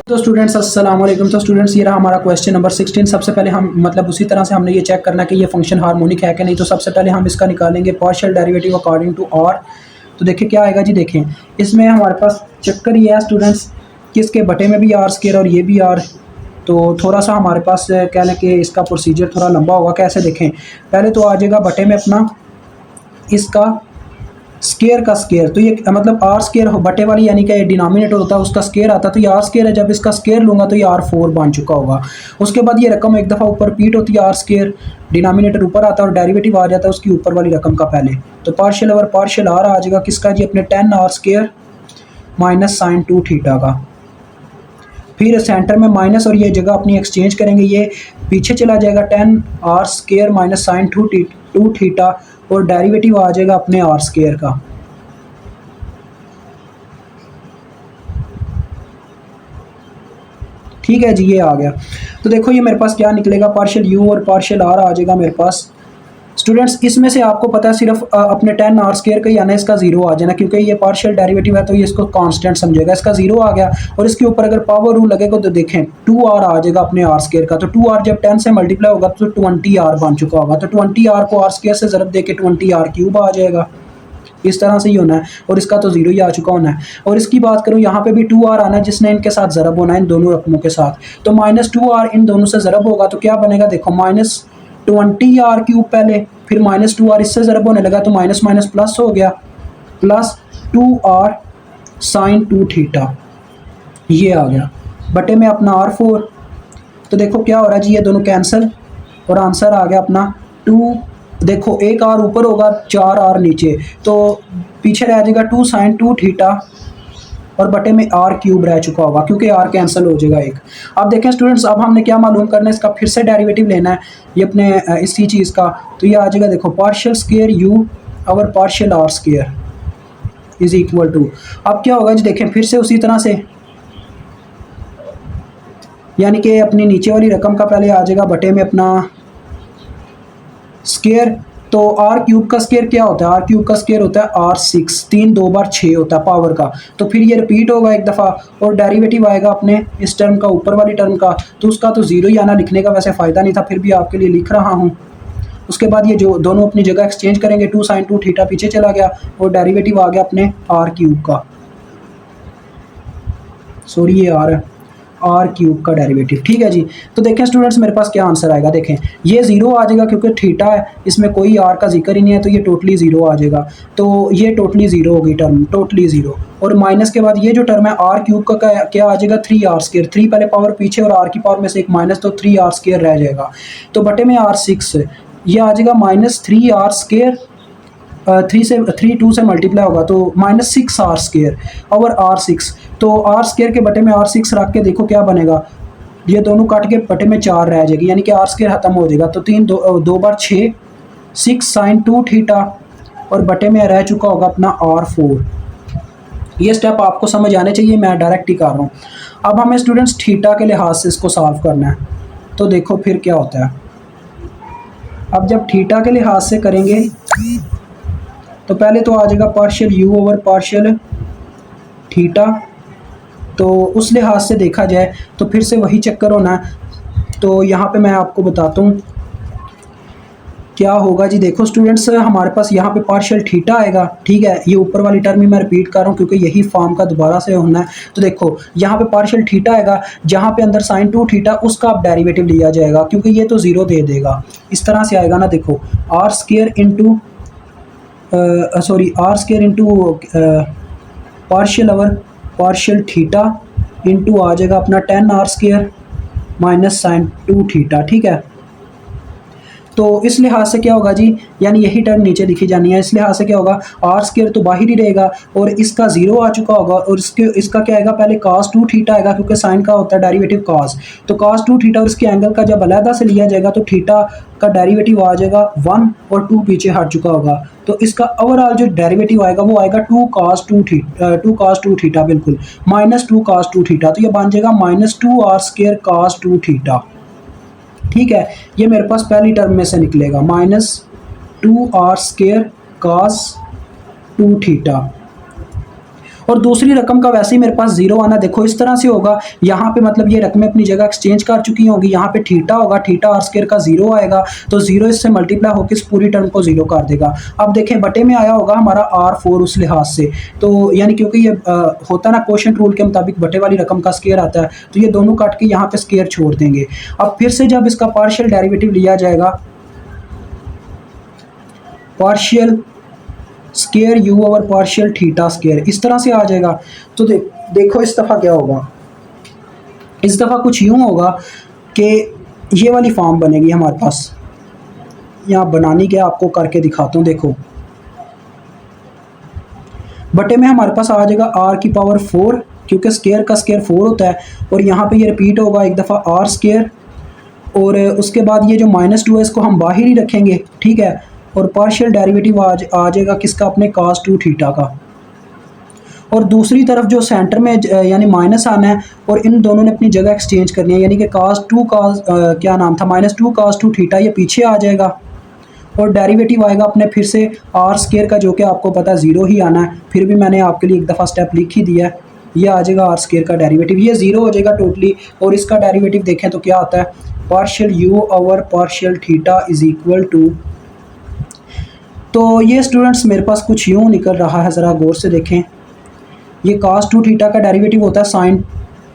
तो स्टूडेंट्स अस्सलाम वालेकुम। तो स्टूडेंट्स ये रहा हमारा क्वेश्चन नंबर 16। सबसे पहले हम मतलब उसी तरह से हमने ये चेक करना कि ये फंक्शन हार्मोनिक है कि नहीं। तो सबसे पहले हम इसका निकालेंगे partial derivative according to R. तो देखिए क्या आएगा जी। देखें इसमें हमारे पास चक्कर ये है स्टूडेंट्स कि इसके बटे में भी आर स्केयर और ये भी आर। तो थोड़ा सा हमारे पास कह लें कि इसका प्रोसीजर थोड़ा लंबा होगा। कैसे देखें, पहले तो आ जाएगा बटे में अपना इसका स्केयर का स्केयर। तो ये मतलब आर स्केयर बटे वाली यानी कि डिनोमिनेटर होता है उसका स्केयर आता है। तो ये आर स्केयर है, जब इसका स्केयर लूँगा तो ये आर 4 बन चुका होगा। उसके बाद ये रकम एक दफ़ा ऊपर रिपीट होती है, आर स्केयर डिनोमिनेटर ऊपर आता है और डेरिवेटिव आ जाता है उसकी ऊपर वाली रकम का पहले। तो पार्शियल ओवर पार्शियल आर आ जाएगा किसका जी, अपने 10 R square minus sine 2 theta का। फिर सेंटर में माइनस और ये जगह अपनी एक्सचेंज करेंगे, ये पीछे चला जाएगा 10 R square minus sine 2 theta और डेरिवेटिव आ जाएगा अपने आर स्केयर का। ठीक है जी, ये आ गया। तो देखो ये मेरे पास क्या निकलेगा, पार्शियल यू और पार्शियल आर आ जाएगा मेरे पास। स्टूडेंट्स इसमें से आपको पता है सिर्फ अपने 10 आर स्केयर का ही आना है, इसका जीरो आ जाना, क्योंकि ये पार्शियल डेरिवेटिव है तो ये इसको कांस्टेंट समझेगा। इसका जीरो आ गया और इसके ऊपर अगर पावर रूल लगेगा तो देखें 2 आर आ जाएगा अपने आर स्केयर का। तो 2 आर जब 10 से मल्टीप्लाई होगा तो 20 आर बन चुका होगा। तो 20 आर को आर स्केयर से ज़रब दे के 20 आर क्यूब आ जाएगा। इस तरह से ही होना है और इसका तो जीरो ही आ चुका होना है। और इसकी बात करूं यहाँ पे भी 2 आर आना है जिसने इनके साथ ज़रब होना है इन दोनों रकमों के साथ। तो -2 आर इन दोनों से ज़रब होगा तो क्या बनेगा, देखो -20 आर क्यूब पहले, फिर -2 आर इससे ज़रब होने लगा तो माइनस माइनस प्लस हो गया, प्लस 2 आर साइन 2 थीटा ये आ गया बटे में अपना R4। तो देखो क्या हो रहा है जी, ये दोनों कैंसिल और आंसर आ गया अपना 2। देखो एक आर ऊपर होगा 4 आर नीचे, तो पीछे रह जाएगा 2 साइन 2 थीटा और बटे में आर क्यूब रह चुका होगा क्योंकि आर कैंसिल हो जाएगा एक। अब देखें स्टूडेंट्स, अब हमने क्या मालूम करना है, इसका फिर से डेरिवेटिव लेना है ये अपने इसी चीज़ का। तो ये आ जाएगा देखो पार्शियल स्केयर यू और partial R square is equal to. अब क्या होगा जी, देखें फिर से उसी तरह से, यानी कि अपनी नीचे वाली रकम का पहले आ जाएगा बटे में अपना स्केयर। तो आर क्यूब का स्केयर क्या होता है, आर क्यूब का स्केयर होता है R6, 3 2 बार 6 होता है पावर का। तो फिर ये रिपीट होगा एक दफ़ा और डेरिवेटिव आएगा अपने इस टर्म का ऊपर वाली टर्म का। तो उसका तो जीरो ही आना, लिखने का वैसे फ़ायदा नहीं था, फिर भी आपके लिए लिख रहा हूँ। उसके बाद ये जो दोनों अपनी जगह एक्सचेंज करेंगे, 2 साइन 2 थीटा पीछे चला गया और डेरिवेटिव आ गया अपने आर क्यूब का। सॉरी ये आर क्यूब का डेरिवेटिव। ठीक है जी। तो देखें स्टूडेंट्स मेरे पास क्या आंसर आएगा, देखें ये ज़ीरो आ जाएगा क्योंकि थीटा है, इसमें कोई आर का जिक्र ही नहीं है तो ये टोटली ज़ीरो आ जाएगा। तो ये टोटली ज़ीरो होगी टर्म, टोटली ज़ीरो। और माइनस के बाद ये जो टर्म है आर क्यूब का क्या आ जाएगा, 3 आर स्केयर। 3 पहले पावर पीछे और आर की पावर में से एक माइनस, तो 3 आर स्केयर रह जाएगा। तो बटे में R6 ये आ जाएगा -3 आर स्केयर। 3 2 से मल्टीप्लाई होगा तो -6 आर स्केयर और R6। तो आर स्केयर के बटे में R6 रख के देखो क्या बनेगा, ये दोनों काट के बटे में 4 रह जाएगी, यानी कि आर स्केयर खत्म हो जाएगा। तो 3 2 बार 6 6 साइन 2 थीटा और बटे में रह चुका होगा अपना R4। ये स्टेप आपको समझ आने चाहिए, मैं डायरेक्ट ही कर रहा हूँ। अब हमें स्टूडेंट्स थीटा के लिहाज से इसको सॉल्व करना है। तो देखो फिर क्या होता है, अब जब थीटा के लिहाज से करेंगे तो पहले तो आ जाएगा partial U over partial theta. तो उस लिहाज से देखा जाए तो फिर से वही चक्कर होना है। तो यहाँ पे मैं आपको बताता हूँ क्या होगा जी। देखो स्टूडेंट्स हमारे पास यहाँ पे पार्शियल थीटा आएगा, ठीक है। ये ऊपर वाली टर्म ही मैं रिपीट कर रहा हूँ क्योंकि यही फॉर्म का दोबारा से होना है। तो देखो यहाँ पे पार्शियल थीटा आएगा, जहाँ पे अंदर साइन 2 थीटा उसका अब डेरिवेटिव लिया जाएगा क्योंकि ये तो ज़ीरो दे देगा। इस तरह से आएगा ना, देखो R square into R square into partial over partial theta into आ जाएगा अपना 10 R square minus sine 2 theta. ठीक है। तो इस लिहाज से क्या होगा जी, यानी यही टर्म नीचे लिखी जानी है। इस लिहाज से क्या होगा, आर स्केयर तो बाहर ही रहेगा और इसका जीरो आ चुका होगा और इसका क्या आएगा, पहले cos 2 थीटा आएगा क्योंकि साइन का होता है डेरिवेटिव cos। तो cos 2 थीटा और इसके एंगल का जब अलहदा से लिया जाएगा तो थीटा का डेरिवेटिव आ जाएगा 1 और 2 पीछे हट चुका होगा। तो इसका ओवरऑल जो डेरिवेटिव आएगा वो आएगा 2 cos 2 थीटा, बिल्कुल -2 cos 2 थीटा। तो ये बन जाएगा -2 आर स्केयर cos 2 थीटा। ठीक है, ये मेरे पास पहली टर्म में से निकलेगा -2 आर स्केयर cos 2 थीटा। और दूसरी रकम का वैसे ही मेरे पास जीरो आना, देखो इस तरह से होगा, यहाँ पे मतलब ये रकमें अपनी जगह एक्सचेंज कर चुकी होंगी, यहाँ पे थीटा होगा, थीटा आर स्क्वायर का जीरो आएगा, तो जीरो इससे मल्टीप्लाई होकर इस पूरी टर्म को जीरो कर देगा। अब देखें बटे में आया होगा हमारा R4 उस लिहाज से, तो यानी क्योंकि ये होता ना क्वोशंट रूल के मुताबिक बटे वाली रकम का स्क्वायर आता है, तो ये दोनों काट के यहाँ पे स्क्वायर छोड़ देंगे। अब फिर से जब इसका पार्शियल डेरिवेटिव लिया जाएगा, partial square u over partial theta square इस तरह से आ जाएगा। तो देखो इस दफ़ा क्या होगा, इस दफ़ा कुछ यूँ होगा कि ये वाली फॉर्म बनेगी हमारे पास, यहाँ बनानी क्या आपको करके दिखाता हूँ। देखो बटे में हमारे पास आ जाएगा r की पावर 4, क्योंकि स्क्वायर का स्क्वायर 4 होता है, और यहाँ पे ये रिपीट होगा एक दफ़ा r स्क्वायर, और उसके बाद ये जो -2 है इसको हम बाहर ही रखेंगे, ठीक है, और पार्शियल डेरिवेटिव आ जाएगा किसका, अपने cos 2 थीटा का। और दूसरी तरफ जो सेंटर में यानी माइनस आना है, और इन दोनों ने अपनी जगह एक्सचेंज करनी है, यानी कि cos 2 क्या नाम था, -2 cos 2 थीटा, ये पीछे आ जाएगा, और डेरिवेटिव आएगा अपने फिर से आर स्क्वायर का, जो कि आपको पता है ज़ीरो ही आना है, फिर भी मैंने आपके लिए एक दफ़ा स्टेप लिख ही दिया है। ये आ जाएगा आर स्क्वायर का डेरिवेटिव, ये ज़ीरो हो जाएगा टोटली, और इसका डेरिवेटिव देखें तो क्या आता है, partial U over partial theta is equal to, तो ये स्टूडेंट्स मेरे पास कुछ यूँ निकल रहा है, ज़रा गौर से देखें। ये cos 2 थीटा का डेरिवेटिव होता है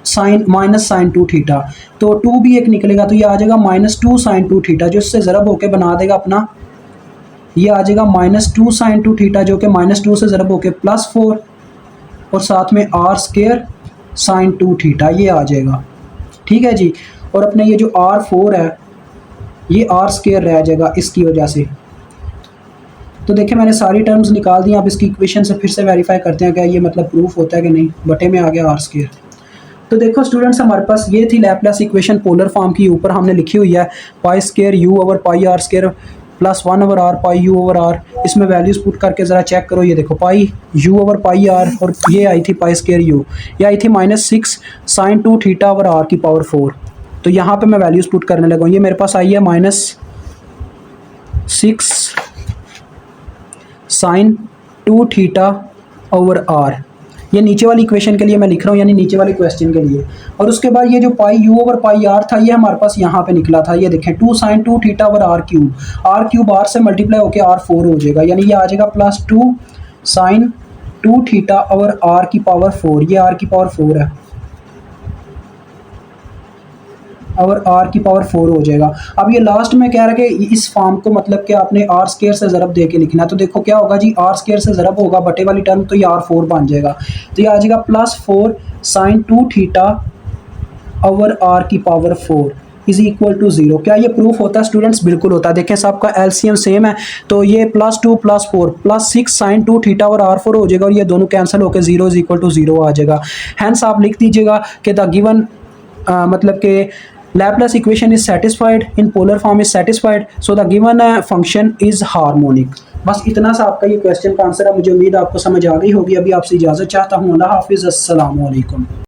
साइन माइनस साइन 2 थीटा, तो 2 भी एक निकलेगा, तो ये आ जाएगा -2 साइन 2 थीटा, जो इससे ज़रब होके बना देगा अपना, ये आ जाएगा -2 साइन 2 थीटा, जो कि -2 से ज़रब होके +4, और साथ में आर स्क्वायर साइन 2 थीटा ये आ जाएगा, ठीक है जी। और अपने ये जो R4 है ये आर स्क्वायर रह जाएगा इसकी वजह से। तो देखिए मैंने सारी टर्म्स निकाल दी, आप इसकी इक्वेशन से फिर से वेरीफाई करते हैं क्या ये मतलब प्रूफ होता है कि नहीं। बटे में आ गया आर स्क्वायर। तो देखो स्टूडेंट्स हमारे पास ये थी लैपलेस इक्वेशन पोलर फॉर्म की, ऊपर हमने लिखी हुई है pi square U over pi R square plus 1 over R pi U over R. इसमें वैल्यूज़ पुट करके ज़रा चेक करो, ये देखो pi U over pi R, और ये आई थी पाई स्क्वायर यू, ये आई थी -6 साइन 2 थीटा ओवर आर की पावर 4। तो यहाँ पे मैं वैल्यूज़ पुट करने लगा हूँ, ये मेरे पास आई है -6 साइन 2 थीटा ओवर आर, ये नीचे वाली इक्वेशन के लिए मैं लिख रहा हूँ, यानी नीचे वाले क्वेश्चन के लिए। और उसके बाद ये जो पाई यू ओवर पाई आर था ये हमारे पास यहाँ पे निकला था, ये देखें 2 sine 2 theta over R cube R से मल्टीप्लाई होकर R4 हो जाएगा, यानी ये आ जाएगा +2 साइन 2 थीटा ओवर आर की पावर 4, ये आर की पावर 4 है, और आर की पावर 4 हो जाएगा। अब ये लास्ट में कह रहा है कि इस फॉर्म को मतलब कि आपने आर स्क्वायर से ज़रब दे के लिखना है। तो देखो क्या होगा जी, आर स्क्वायर से ज़रब होगा बटे वाली टर्म, तो ये R4 बन जाएगा, तो ये आ जाएगा +4 साइन 2 थीटा ओवर आर की पावर 4 इज इक्वल टू 0। क्या ये प्रूफ होता है स्टूडेंट्स? बिल्कुल होता है। देखें सबका एलसीएम सेम है, तो ये +2 +4 +6 साइन 2 थीटा और R4 हो जाएगा, और ये दोनों कैंसिल होकर 0 इज इक्वल टू 0 आ जाएगा। हैंस आप लिख दीजिएगा कि द गिवन मतलब कि Laplace equation is satisfied in polar form is satisfied, so the given function is harmonic। बस इतना सा आपका ये क्वेश्चन का आंसर है। मुझे उम्मीद है आपको समझ आ गई होगी। अभी आपसे इजाज़त चाहता हूँ। अल्लाह हाफिज़, अस्सलाम वालेकुम।